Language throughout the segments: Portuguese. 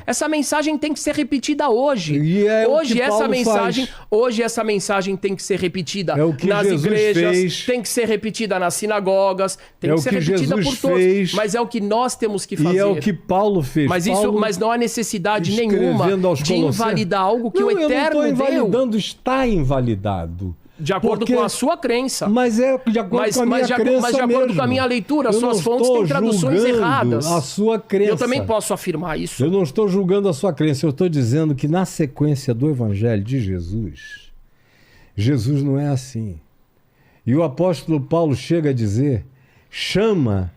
Essa mensagem tem que ser repetida hoje. E é hoje o que essa Paulo mensagem, faz. hoje essa mensagem tem que ser repetida É o que nas Jesus igrejas, fez. tem que ser repetida nas sinagogas, tem É que o ser que repetida Jesus por todos. fez. Mas é o que nós temos que fazer. E é o que Paulo fez. Mas, mas não há necessidade nenhuma de invalidar algo que o Eterno eu não estou deu. invalidando, está invalidado. De acordo com a sua crença. Mas é de acordo com a minha crença Mas de acordo mesmo. com a minha leitura, Eu suas não fontes estou têm traduções julgando erradas. a sua crença. Eu também posso afirmar isso. Eu não estou julgando a sua crença, eu estou dizendo que na sequência do Evangelho de Jesus, Jesus não é assim. E o apóstolo Paulo chega a dizer, chama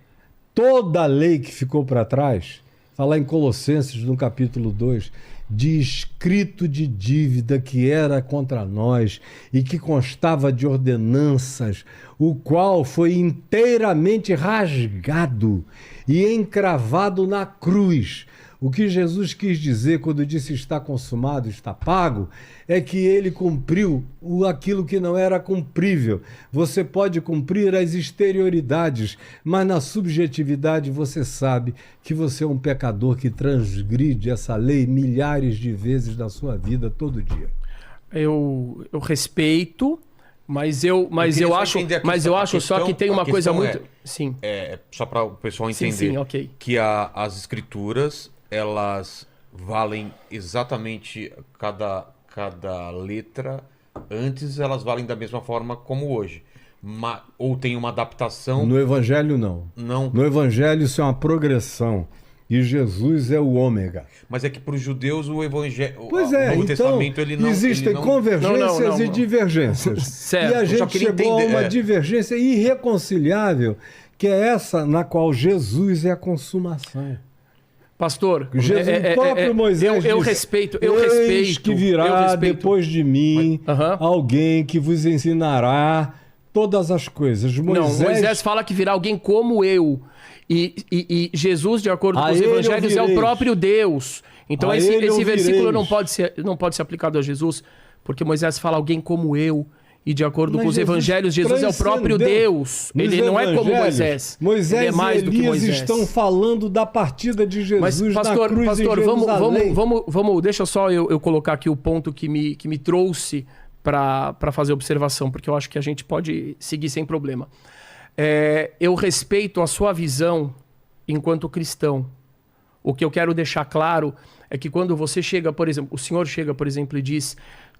toda a lei que ficou para trás, está lá em Colossenses, no capítulo 2, de escrito de dívida que era contra nós e que constava de ordenanças, o qual foi inteiramente rasgado e encravado na cruz. O que Jesus quis dizer quando disse está consumado, está pago, é que ele cumpriu aquilo que não era cumprível. Você pode cumprir as exterioridades, mas na subjetividade você sabe que você é um pecador que transgride essa lei milhares de vezes na sua vida, todo dia. Eu respeito, mas eu acho só que tem uma coisa muito... Sim. Só para o pessoal entender sim, okay. Que as escrituras, elas valem exatamente cada letra. Antes elas valem da mesma forma como hoje. Ou tem uma adaptação? No Evangelho não. No Evangelho isso é uma progressão. E Jesus é o ômega. Mas é que para os judeus o Evangelho, o Novo Testamento, ele não... Existem convergências e divergências. Certo. E a gente chegou a uma divergência irreconciliável, que é essa na qual Jesus é a consumação. Pastor, Jesus, o próprio Moisés eu disse, respeito. Eis que virá depois de mim alguém que vos ensinará todas as coisas. Moisés fala que virá alguém como eu. E Jesus, de acordo com os evangelhos, é o próprio Deus. Então esse versículo não pode ser aplicado a Jesus, porque Moisés fala alguém como eu. E de acordo com os evangelhos, Jesus é o próprio Deus. Ele não é como Moisés. Moisés ele é mais e do que Elias Moisés. Estão falando da partida de Jesus na cruz em Jerusalém. Vamos, deixa só eu colocar aqui o ponto que me trouxe para fazer observação, porque eu acho que a gente pode seguir sem problema. Eu respeito a sua visão enquanto cristão. O que eu quero deixar claro é que quando você chega, por exemplo, o senhor chega, por exemplo, e diz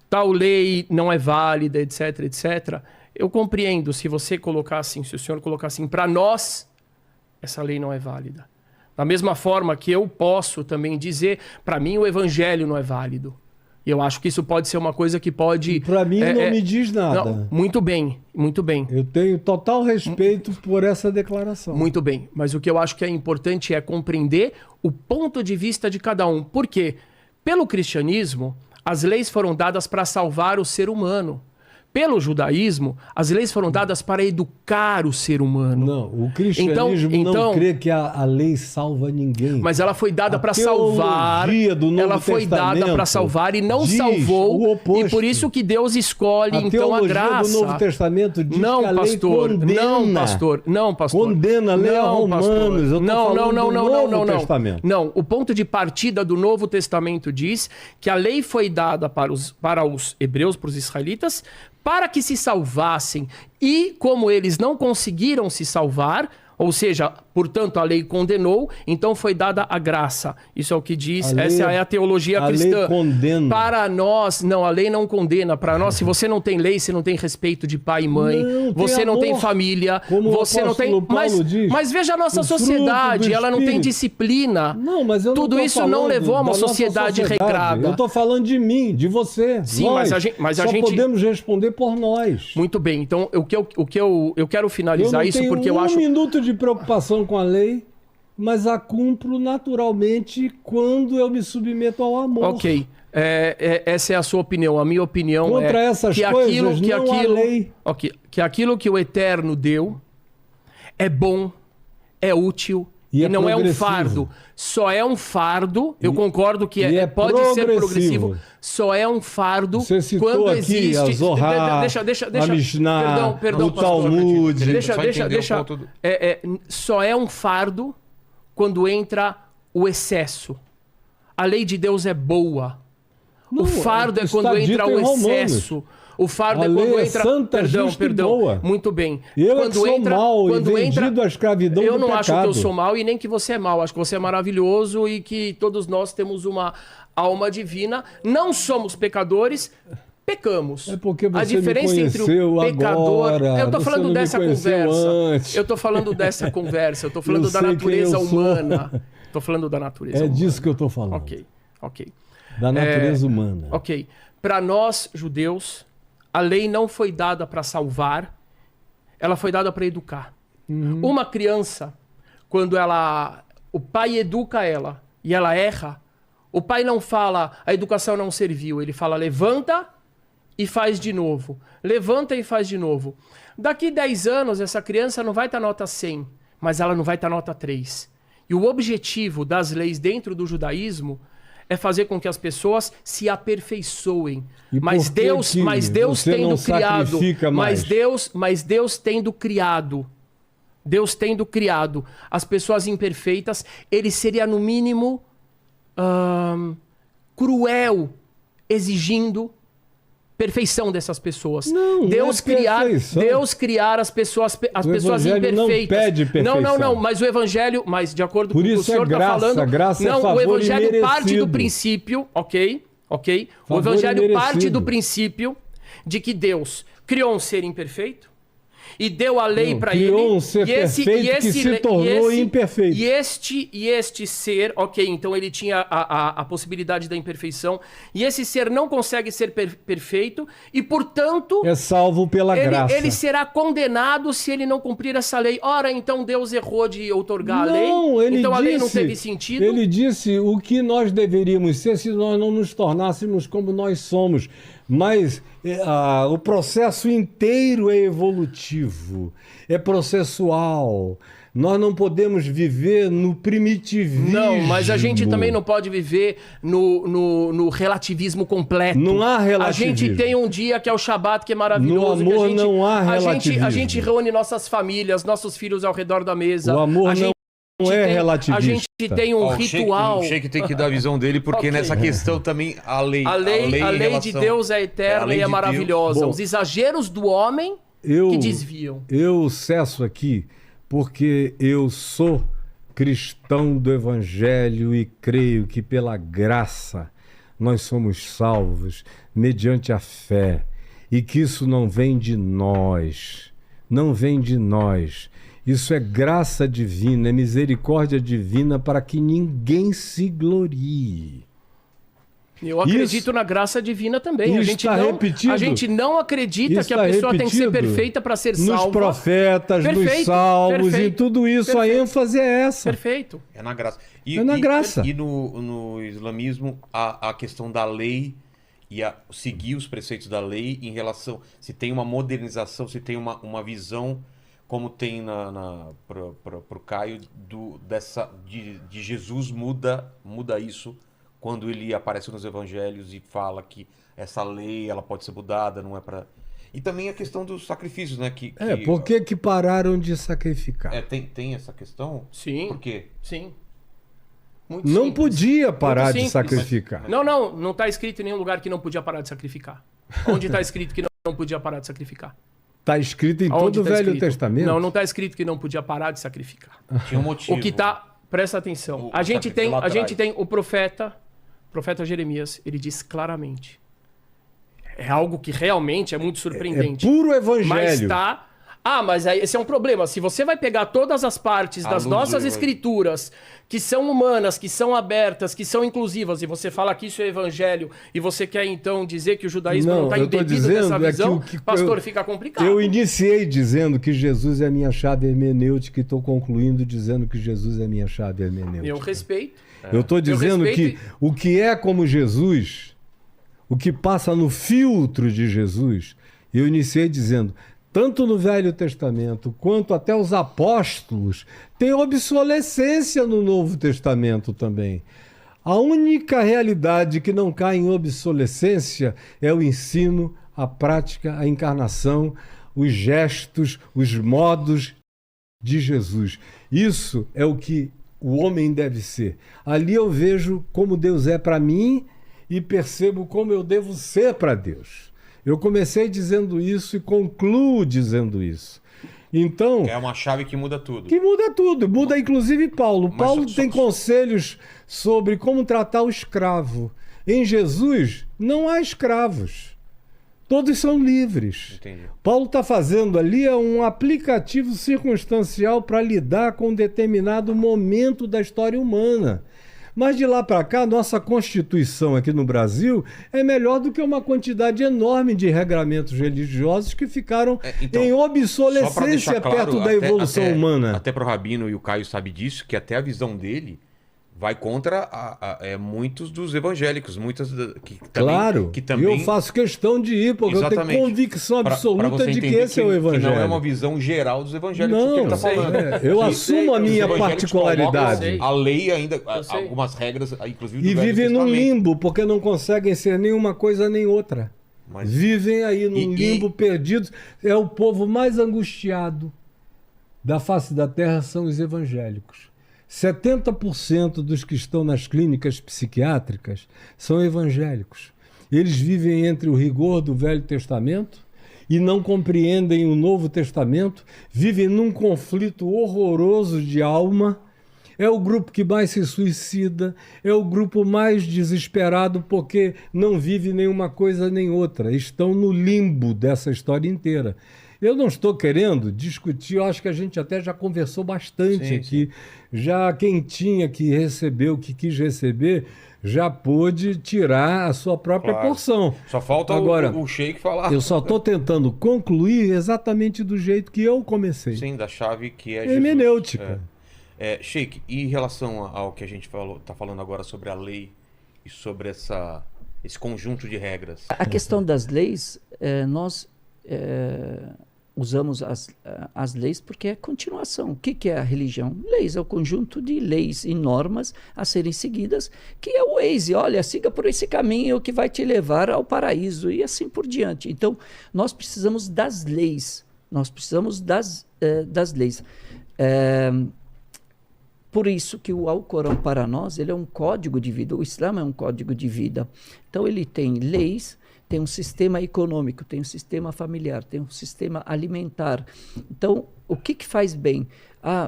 tal lei não é válida, etc, etc. Eu compreendo se você colocar assim, se o senhor colocar assim, para nós, essa lei não é válida. Da mesma forma que eu posso também dizer, para mim o evangelho não é válido. E eu acho que isso pode ser uma coisa que pode... Para mim não me diz nada. Não, muito bem, muito bem. Eu tenho total respeito por essa declaração. Muito bem, mas o que eu acho que é importante é compreender o ponto de vista de cada um. Por quê? Pelo cristianismo, as leis foram dadas para salvar o ser humano. Pelo judaísmo, as leis foram dadas para educar o ser humano. Não, o cristianismo não crê que a lei salva ninguém. Mas ela foi dada para salvar. Ela foi dada para salvar e não salvou. O oposto. E por isso que Deus escolhe então a graça. Do Novo Testamento diz não, que a pastor, lei condena. Não, pastor. Não, pastor. Condena, leia Romanos. Eu tô falando do Novo Testamento. Não, o ponto de partida do Novo Testamento diz que a lei foi dada para os hebreus, para os israelitas, para que se salvassem. E como eles não conseguiram se salvar, ou seja, portanto a lei condenou, então foi dada a graça. Isso é o que diz, essa é a teologia cristã. A lei condena. Para nós, não, a lei não condena. Para nós, se você não tem lei, você não tem respeito de pai e mãe, você não tem família, você não tem... Mas veja a nossa sociedade, ela não tem disciplina. Não, mas eu não Tudo isso não levou a uma sociedade regrada. Eu estou falando de mim, de você. Sim, nós. mas a Só gente... podemos responder por nós. Muito bem, então o que eu quero finalizar isso porque eu acho... Um minuto de preocupação com a lei, mas a cumpro naturalmente quando eu me submeto ao amor. Ok. Essa é a sua opinião. A minha opinião contra essas que coisas não há lei. Okay, que aquilo que o Eterno deu é bom, é útil e não é um fardo. Só é um fardo, eu concordo que pode ser progressivo, só é um fardo quando existe... A Zohar, a Mishnah, perdão, o Talmud... Só é um fardo quando entra o excesso. A lei de Deus é boa. Não, o fardo é está quando entra dito o em Romanos. excesso. O fardo A é lei quando é entra. santa, justa e boa. Muito bem. Eu quando sou mal e vendido à escravidão eu do não acho que pecado. eu sou mal e nem que você é mal. Acho que você é maravilhoso e que todos nós temos uma alma divina. Não somos pecadores, pecamos. É porque você a diferença me entre conheceu o pecador. agora. Eu tô Você falando não me dessa conheceu conversa. antes. Eu tô falando dessa conversa. Eu tô falando Eu da sei natureza quem eu sou. humana. Tô falando da natureza É humana. disso que eu estou falando. Ok. Da natureza humana. Ok. Para nós, judeus, a lei não foi dada para salvar, ela foi dada para educar. Uma criança, quando o pai educa ela e ela erra, o pai não fala, a educação não serviu. Ele fala, levanta e faz de novo. Levanta e faz de novo. Daqui 10 anos, essa criança não vai estar nota 100, mas ela não vai estar nota 3. E o objetivo das leis dentro do judaísmo é fazer com que as pessoas se aperfeiçoem. E Mas por que Deus, que mas Deus você tendo não criado, sacrifica mais? mas Deus tendo criado, as pessoas imperfeitas, ele seria no mínimo cruel exigindo perfeição dessas pessoas. Não, Deus não é perfeição. criar as pessoas Evangelho não imperfeitas. pede perfeição. Não, mas o evangelho, mas de acordo Por com o que o isso é senhor está graça, falando, graça é não, favor o evangelho imerecido. parte do princípio, ok? O Favor evangelho imerecido. parte do princípio de que Deus criou um ser imperfeito e deu a lei para ele. Criou um ser perfeito que se tornou imperfeito. E este ser, ok, então ele tinha a possibilidade da imperfeição, e esse ser não consegue ser perfeito, e portanto É salvo pela graça. ele será condenado se ele não cumprir essa lei. Ora, então Deus errou de outorgar a lei? Ele Então a lei não disse- teve sentido? Ele disse o que nós deveríamos ser se nós não nos tornássemos como nós somos. Mas o processo inteiro é evolutivo, é processual. Nós não podemos viver no primitivismo. Não, mas a gente também não pode viver no relativismo completo. Não há relativismo. A gente tem um dia que é o Shabat, que é maravilhoso. No amor que a gente, não há a relativismo. gente reúne nossas famílias, nossos filhos ao redor da mesa. O amor a gente não é tem- relativista. A gente tem um Ó, ritual. O Sheik tem que dar a visão dele, porque Ok. nessa questão também a lei A lei em de relação- Deus é a eterna lei e é de maravilhosa. Deus- Os exageros do homem que desviam. Eu cesso aqui porque eu sou cristão do Evangelho e creio que pela graça nós somos salvos mediante a fé e que isso não vem de nós, não vem de nós. Isso é graça divina, é misericórdia divina para que ninguém se glorie. Eu acredito na graça divina também. Isso está repetido. A gente não acredita Isso que a está pessoa tem que ser repetido perfeita para ser salva. Nos profetas, nos Perfeito, salmos, em perfeito, tudo isso, perfeito. a ênfase é essa. Perfeito. É na graça. É na graça. E no islamismo, a questão da lei e seguir os preceitos da lei em relação... Se tem uma modernização, se tem uma visão, como tem para o Caio, de Jesus muda isso quando ele aparece nos evangelhos e fala que essa lei ela pode ser mudada, não é para... E também a questão dos sacrifícios, né? Por que pararam de sacrificar? Tem essa questão? Sim. Por quê? Sim. Muito Não simples. podia parar Muito de simples. sacrificar. Não está escrito em nenhum lugar que não podia parar de sacrificar. Onde está escrito que não podia parar de sacrificar? Está escrito em Onde todo o tá Velho escrito? Testamento? Não está escrito que não podia parar de sacrificar. Tinha um motivo. O que está... Presta atenção. O A gente sacrifício lá tem atrás. o profeta Jeremias, ele diz claramente. É algo que realmente é muito É surpreendente. puro Mas evangelho. tá... mas aí esse é um problema. Se você vai pegar todas as partes À das luz nossas do- escrituras, que são humanas, que são abertas, que são inclusivas, e você fala que isso é evangelho, e você quer então dizer que o judaísmo não está eu tô embebido nessa dizendo é que visão, o que pastor, fica complicado. Eu iniciei dizendo que Jesus é a minha chave hermenêutica e estou concluindo dizendo que Jesus é a minha chave hermenêutica. Eu respeito. Eu estou dizendo respeito que o que é como Jesus, o que passa no filtro de Jesus, eu iniciei dizendo, tanto no Velho Testamento quanto até os apóstolos, tem obsolescência no Novo Testamento também. A única realidade que não cai em obsolescência é o ensino, a prática, a encarnação, os gestos, os modos de Jesus. Isso é o que o homem deve ser. Ali eu vejo como Deus é para mim e percebo como eu devo ser para Deus. Eu comecei dizendo isso e concluo dizendo isso. Então, É uma chave que muda tudo. que muda tudo, muda inclusive Paulo. Mas Paulo tem conselhos sobre como tratar o escravo. Em Jesus não há escravos. Todos são livres. Entendi. Paulo está fazendo ali um aplicativo circunstancial para lidar com um determinado momento da história humana. Mas de lá para cá, nossa Constituição aqui no Brasil é melhor do que uma quantidade enorme de regramentos religiosos que ficaram Então, em só pra obsolescência deixar claro, perto da evolução humana. Até pro Rabino, e o Caio sabe disso, que até a visão dele vai contra muitos dos evangélicos, Claro, que também e eu faço questão de ir, porque eu Exatamente. tenho convicção Pra absoluta você de que entender esse é o evangelho. Que não é uma visão geral dos evangélicos que ele Não, tá falando. eu Que assumo a os minha evangélicos particularidade. colocam a lei ainda, sei. algumas regras, inclusive do E Velho vivem num Testamento. limbo, porque não conseguem ser nenhuma coisa nem outra. Mas- Vivem aí num E- limbo perdidos. É o povo mais angustiado da face da terra são os evangélicos. 70% dos que estão nas clínicas psiquiátricas são evangélicos. Eles vivem entre o rigor do Velho Testamento e não compreendem o Novo Testamento, vivem num conflito horroroso de alma. É o grupo que mais se suicida, é o grupo mais desesperado porque não vive nenhuma coisa nem outra. Estão no limbo dessa história inteira. Eu não estou querendo discutir, eu acho que a gente até já conversou bastante Sim, aqui. Já quem tinha que receber o que quis receber, já pôde tirar a sua própria Claro. porção. Só falta Agora, o Sheik falar. eu só estou tentando concluir exatamente do jeito que eu comecei. Sim, da chave que é Jesus. Hermenêutica. Sheik, e em relação ao que a gente está falando agora sobre a lei e sobre esse conjunto de regras? A questão das leis, nós usamos as leis porque é continuação. O que é a religião? Leis é o conjunto de leis e normas a serem seguidas, que é o Waze. Olha, siga por esse caminho que vai te levar ao paraíso e assim por diante. Então, nós precisamos das leis. Nós precisamos das leis. Por isso que o Alcorão para nós, ele é um código de vida. O Islã é um código de vida. Então ele tem leis, tem um sistema econômico, tem um sistema familiar, tem um sistema alimentar. Então, o que faz bem?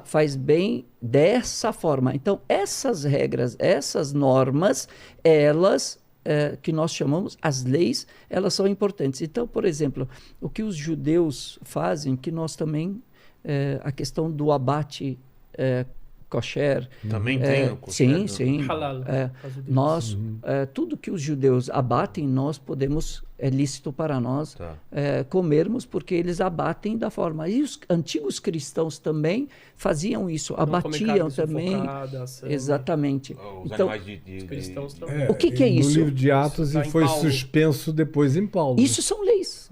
Faz bem dessa forma. Então, essas regras, essas normas, elas, que nós chamamos as leis, elas são importantes. Então, por exemplo, o que os judeus fazem, que nós também, a questão do abate kosher. Também tem o kosher, Sim, né? sim. Halal, caso deles. Nós, tudo que os judeus abatem, nós podemos, é lícito para nós Tá. comermos, porque eles abatem da forma. E os antigos cristãos também faziam isso, Não comer abatiam carne também. sufocada, sangue. Também. Os Então, animais Os cristãos também. O que é no isso? livro de Atos Isso tá e em foi Paulo. suspenso depois em Paulo. isso são leis.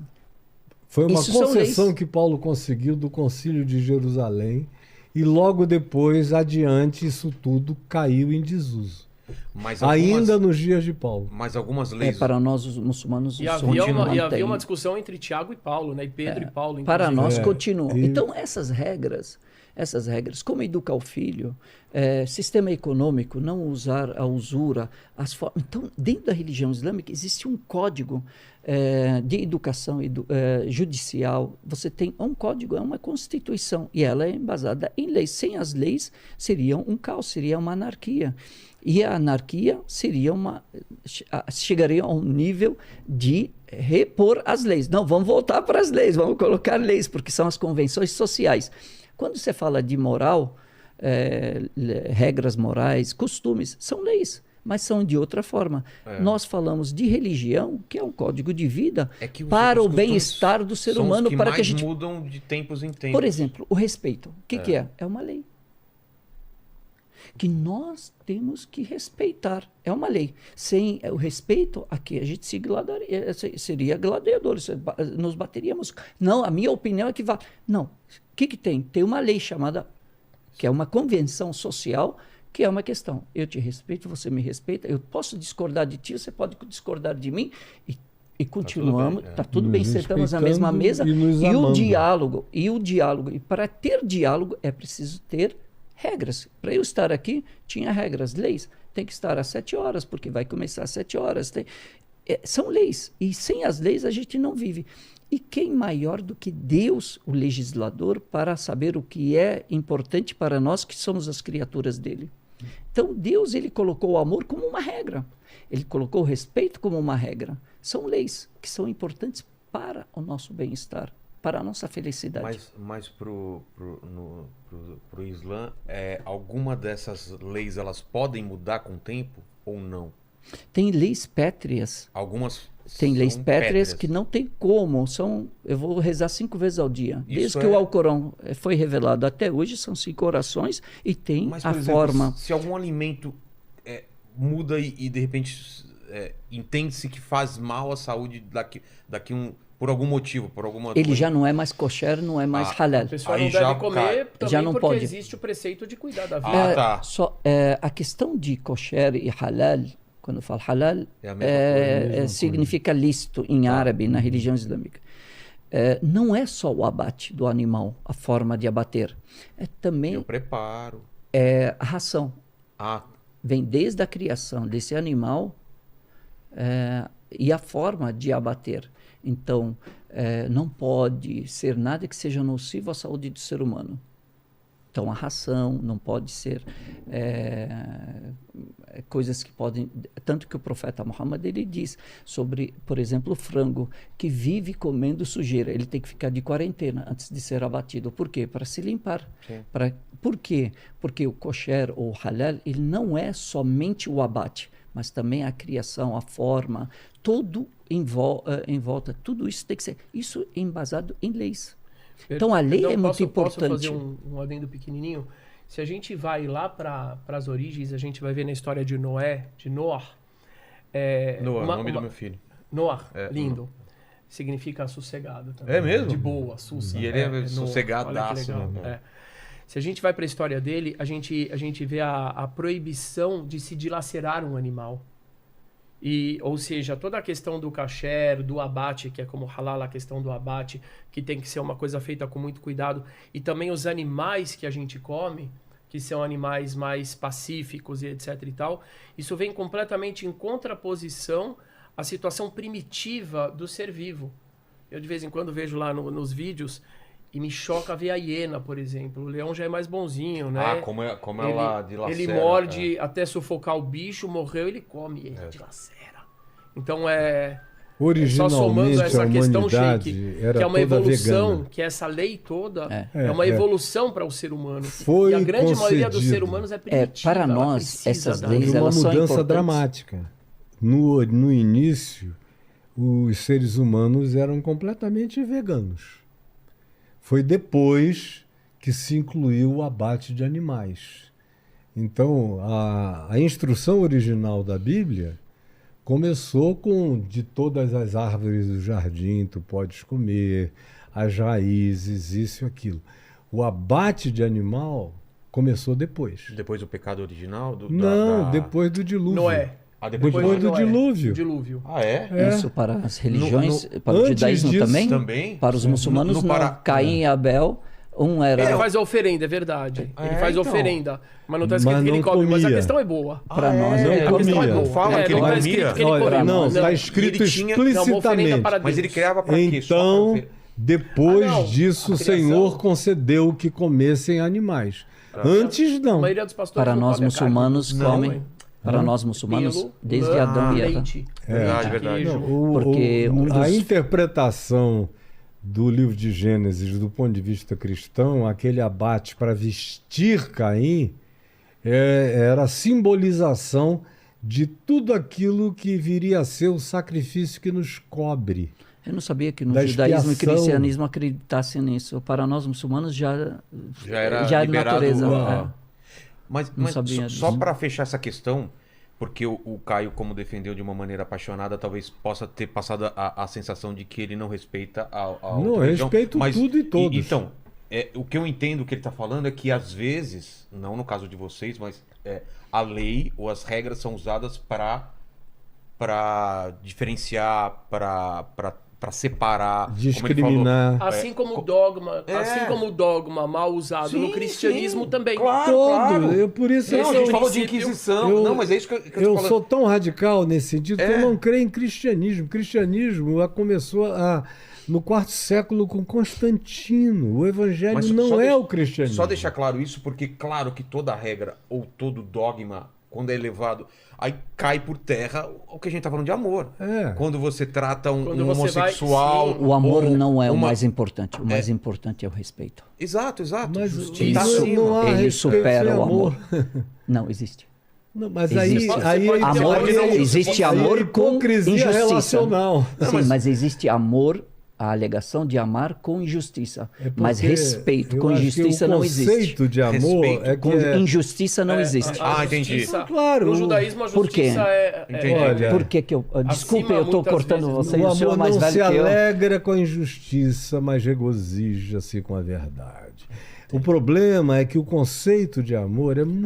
Foi uma isso são concessão leis. que Paulo conseguiu do Concílio de Jerusalém e logo depois, adiante, isso tudo caiu em desuso. Mas Ainda nos dias de Paulo. Mas algumas leis... Para nós, os muçulmanos, E isso havia, continua uma, e havia mantém. uma discussão entre Tiago e Paulo, né? E Pedro e Paulo. Para inclusive. nós continuam. E- Então, essas regras, como educar o filho, sistema econômico, não usar a usura, Então, dentro da religião islâmica, existe um código de educação judicial. Você tem um código, é uma constituição, e ela é embasada em leis. Sem as leis, seria um caos, seria uma anarquia. E a anarquia chegaria a um nível de repor as leis. Não, vamos voltar para as leis, vamos colocar leis, porque são as convenções sociais. Quando você fala de moral, regras morais, costumes, são leis, mas são de outra forma. Nós falamos de religião, que é um código de vida que os para o costumes bem-estar do ser são os humano, que para mais que a gente... mudam de tempos em tempos. Por exemplo, o respeito. O que é? É uma lei. Que nós temos que respeitar. É uma lei. Sem o respeito, aqui a gente seria gladiadores, nos bateríamos. Não, a minha opinião é que vai. Não. O que tem? Tem uma lei chamada, que é uma convenção social, que é uma questão. Eu te respeito, você me respeita, eu posso discordar de ti, você pode discordar de mim, e continuamos, está tudo bem, Nos sentamos na mesma respeitando mesa, e nos e o amando. diálogo, e para ter diálogo é preciso ter regras. Para eu estar aqui, tinha regras, leis. Tem que estar às 7 horas, porque vai começar às 7 horas. São leis. E sem as leis a gente não vive. E quem maior do que Deus, o legislador, para saber o que é importante para nós, que somos as criaturas dele? Então, Deus, ele colocou o amor como uma regra. Ele colocou o respeito como uma regra. São leis que são importantes para o nosso bem-estar, para a nossa felicidade. Mas pro Islã, alguma dessas leis, elas podem mudar com o tempo ou não? Tem leis pétreas. Algumas Tem leis são pétreas que não tem como. Eu vou rezar 5 vezes ao dia. Desde que o Alcorão foi revelado até hoje, são 5 orações e tem Mas, a por exemplo, forma. se algum alimento muda e de repente entende-se que faz mal à saúde por algum motivo, por alguma Ele já não é mais kosher, não é mais halal. A pessoa Aí não já deve comer também já não porque pode. existe o preceito de cuidar da vida. tá. A questão de kosher e halal, quando eu falo halal, É a mesma coisa. significa lícito em árabe, na religião islâmica. Não é só o abate do animal, a forma de abater. É também Eu preparo. a ração. Vem desde a criação desse animal e a forma de abater. Então, não pode ser nada que seja nocivo à saúde do ser humano. Então, a ração não pode ser coisas que podem... Tanto que o profeta Muhammad, ele diz sobre, por exemplo, o frango, que vive comendo sujeira. Ele tem que ficar de quarentena antes de ser abatido. Por quê? Para se limpar. Por quê? Porque o kosher ou halal, ele não é somente o abate, mas também a criação, a forma, todo em volta. Tudo isso tem que ser... Isso é embasado em leis. Então, a lei é muito importante. Posso fazer um adendo pequenininho? Se a gente vai lá para as origens, a gente vai ver na história de Noé, de Noah. Noah, nome do meu filho. Noah, lindo. Significa sossegado também. É mesmo? De boa, sussa. E ele é sossegadaço. Né? Se a gente vai para a história dele, a gente vê a proibição de se dilacerar um animal. Ou seja, toda a questão do kasher, do abate, que é como halal, a questão do abate, que tem que ser uma coisa feita com muito cuidado, e também os animais que a gente come, que são animais mais pacíficos e etc e tal, isso vem completamente em contraposição à situação primitiva do ser vivo. Eu de vez em quando vejo lá nos vídeos e me choca ver a hiena, por exemplo. O leão já é mais bonzinho, né? Como ela dilacera. Ele morde até sufocar o bicho, morreu, ele come, ele dilacera. Então originalmente, só somando essa questão, humanidade Sheik, era que é uma toda evolução, vegana. que essa lei toda é uma evolução para o ser humano. Foi e a grande maioria dos concedido. seres humanos é primitiva. Para nós, essas leis, Uma elas são mudança importantes. dramática. No início, os seres humanos eram completamente veganos. Foi depois que se incluiu o abate de animais. Então, a instrução original da Bíblia começou com de todas as árvores do jardim tu podes comer, as raízes, isso e aquilo. O abate de animal começou depois. Depois do pecado original? Depois do dilúvio. Noé. Depois do Noé, dilúvio. dilúvio. Isso para as religiões, para o antes judaísmo disso, também? Para os muçulmanos, não. Caim e Abel, era... Ele faz a oferenda, é verdade. Ele faz então. oferenda. Mas não está escrito Mas que ele não come. Mas a comia. questão é boa. Para nós, não A questão comia. é boa. Não fala que ele não tá comia. escrito que ele Olha, come. não, está E escrito ele tinha- Não, uma oferenda explicitamente. para Deus. Mas ele criava para quê? Só pra Então, ver. depois não, disso, a o criação- Senhor concedeu que comessem animais. Antes, A não. maioria dos pastores Para não nós come a carne. muçulmanos Não, comem. hein? Para nós muçulmanos, Pelo, desde lã, Adão e Eva. leite, Verdade. queijo. Porque A interpretação do livro de Gênesis, do ponto de vista cristão, aquele abate para vestir Caim, era a simbolização de tudo aquilo que viria a ser o sacrifício que nos cobre. Eu não sabia que no Da judaísmo e expiação. cristianismo acreditassem nisso. Para nós muçulmanos já era é liberado natureza. Mas sabia só disso. para fechar essa questão, porque o Caio, como defendeu de uma maneira apaixonada, talvez possa ter passado a sensação de que ele não respeita a Não, outra religião, respeito tudo e todos. Então, o que eu entendo que ele está falando é que às vezes, não no caso de vocês, mas a lei ou as regras são usadas para diferenciar, para para separar, discriminar. Assim como o dogma mal usado no cristianismo também. Claro, Todo. claro. Por isso Não, a gente falou de Inquisição. Não, mas é isso que eu tô falando. sou tão radical nesse sentido que eu não creio em cristianismo. O cristianismo começou no quarto século com Constantino. O evangelho Mas não é o cristianismo. Só deixar claro isso, porque claro que toda regra ou todo dogma, quando é elevado, aí cai por terra o que a gente tá falando de amor. Quando você trata um homossexual... O amor não é o mais importante. O mais importante é o respeito. Exato. Mas Justiça. não há Ele respeito supera sem o amor. Não existe. Não, mas Existe. Existe aí amor é com hipocrisia injustiça. relacional. Sim, mas existe amor, a alegação de amar com injustiça. Mas respeito com injustiça não existe. O conceito de amor Com injustiça não existe. Entendi. Claro. No judaísmo a Por quê? justiça Olha, Por que eu... Desculpe, eu estou muitas cortando vezes, você. O O senhor é amor mais não velho se que eu. alegra com a injustiça, mas regozija-se com a verdade. O problema é que o conceito de amor é muito